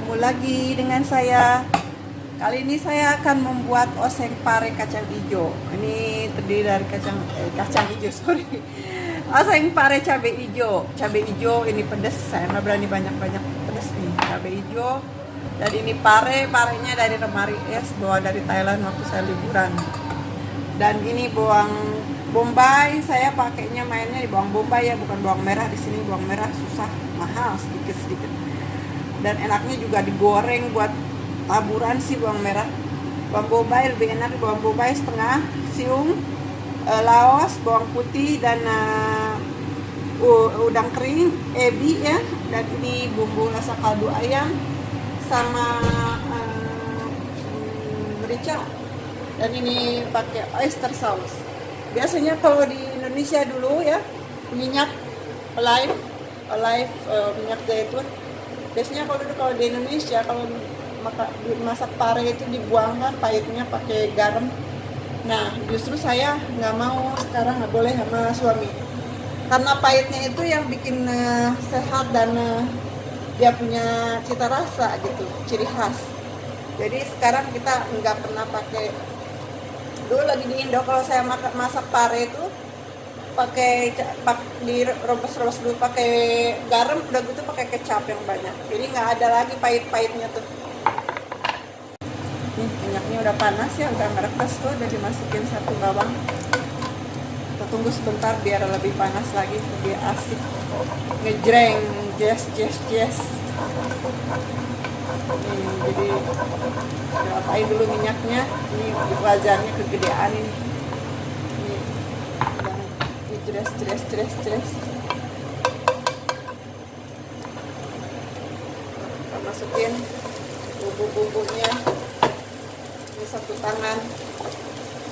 Ketemu lagi dengan saya. Kali ini saya akan membuat oseng pare kacang hijau. Ini terdiri dari kacang hijau, sorry. Oseng pare cabai hijau. Cabai hijau ini pedas, saya nggak berani banyak-banyak pedas nih. Cabai hijau. Dan ini parenya dari lemari es, bawa dari Thailand waktu saya liburan. Dan ini bawang bombay, saya pakainya mainnya di bawang bombay ya, bukan bawang merah. Di sini bawang merah susah, mahal sedikit. Dan enaknya juga digoreng buat taburan sih bawang merah. Bawang bombay lebih enak, bawang bombay setengah, siung, laos, bawang putih, dan udang kering, ebi ya. Dan ini bumbu rasa kaldu ayam sama merica. Dan ini pakai oyster sauce. Biasanya kalau di Indonesia dulu ya, minyak olive minyak zaitun. Biasanya kalau di Indonesia kalau masak pare itu dibuangkan pahitnya pakai garam. Nah, justru saya nggak mau, sekarang nggak boleh sama suami. Karena pahitnya itu yang bikin sehat dan dia punya cita rasa gitu, ciri khas. Jadi sekarang kita nggak pernah pakai. Dulu lagi di Indo kalau saya masak pare itu pakai direbus dulu pakai garam, udah gitu pakai kecap yang banyak. Jadi nggak ada lagi pahit-pahitnya tuh. Nih minyaknya udah panas ya, udah merekas tuh, udah dimasukin satu bawang. Kita tunggu sebentar biar lebih panas lagi, lebih asik. Ngejreng, jazz. Jadi diratain dulu minyaknya. Ini wajannya kegedean ini. Ini kita masukin bumbu-bumbunya. Ini satu tangan,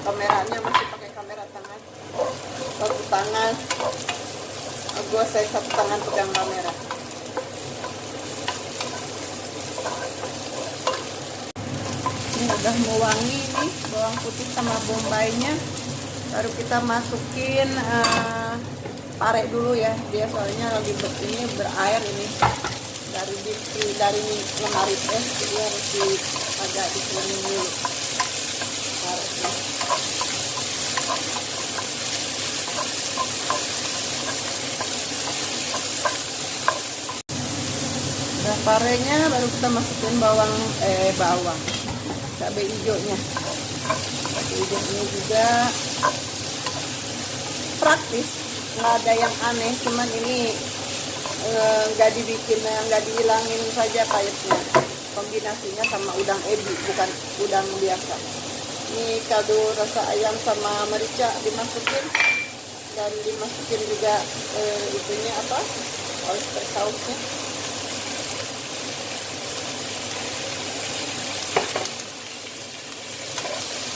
kameranya masih pakai kamera tangan. Satu tangan, saya satu tangan pegang kamera. Ini udah mau wangi nih, bawang putih sama bombaynya. Baru kita masukin pare dulu ya, dia soalnya lagi ini berair ini dari lemari es, jadi harus agak dikeringin dulu parenya. Nah, parenya baru kita masukin bawang cabai hijaunya. Cabai hijaunya juga praktis, nggak ada yang aneh, cuman ini nggak dihilangin saja pahitnya. Kombinasinya sama udang ebi, bukan udang biasa. Ini kaldu rasa ayam sama merica dimasukin, dan dimasukin juga oyster sauce-nya.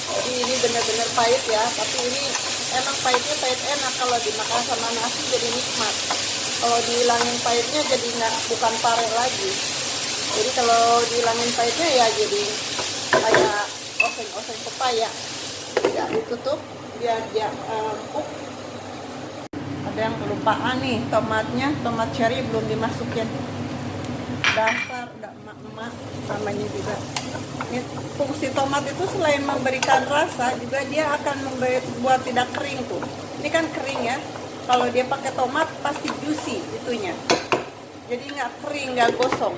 Jadi ini benar-benar pahit ya, tapi ini emang pahitnya pahit enak, kalau dimakan sama nasi jadi nikmat. Kalau dihilangin pahitnya jadi bukan pare lagi. Jadi kalau dihilangin pahitnya ya jadi kayak oseng pepaya. Tidak ditutup biar dia empuk. Ada yang kelupaan nih, tomat cherry belum dimasukin. Dasar udah emak-emak namanya juga. Ini fungsi tomat itu selain memberikan rasa, juga dia akan membuat tidak kering tuh. Ini kan kering ya. Kalau dia pakai tomat pasti juicy itunya. Jadi nggak kering, nggak gosong.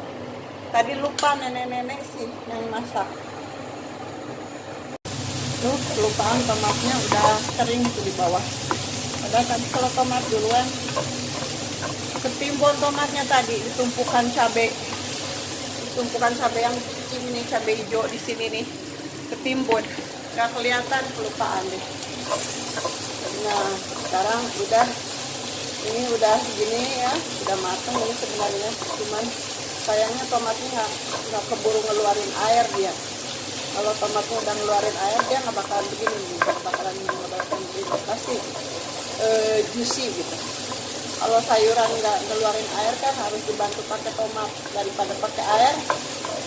Tadi lupa nenek-nenek sih yang masak. Tuh kelupaan tomatnya udah kering tuh di bawah. Padahal tadi kalau tomat duluan ketimbun tomatnya tadi ditumpukan cabai yang kecil ini, cabai hijau di sini nih ketimbun, nggak kelihatan, kelupaan deh. Nah sekarang ini udah segini ya, udah matang ini sebenarnya, cuman sayangnya tomatnya nggak keburu ngeluarin air dia. Kalau tomatnya udah ngeluarin air dia nggak bakalan begini, pasti juicy gitu. Kalau sayuran nggak ngeluarin air kan harus dibantu pakai tomat daripada pakai air.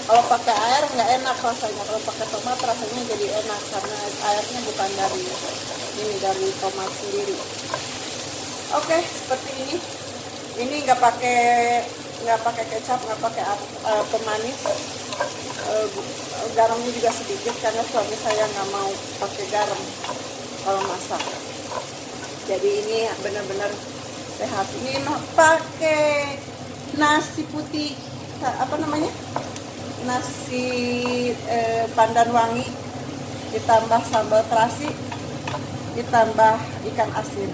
Kalau pakai air nggak enak rasanya, kalau pakai tomat rasanya jadi enak karena airnya bukan dari tomat sendiri. Oke, seperti ini. Ini nggak pakai nggak pakai kecap, nggak pakai pemanis. Garamnya juga sedikit karena suami saya nggak mau pakai garam kalau masak. Jadi ini benar-benar sehat. Ini pakai nasi putih, apa namanya, nasi pandan wangi, ditambah sambal terasi, ditambah ikan asin.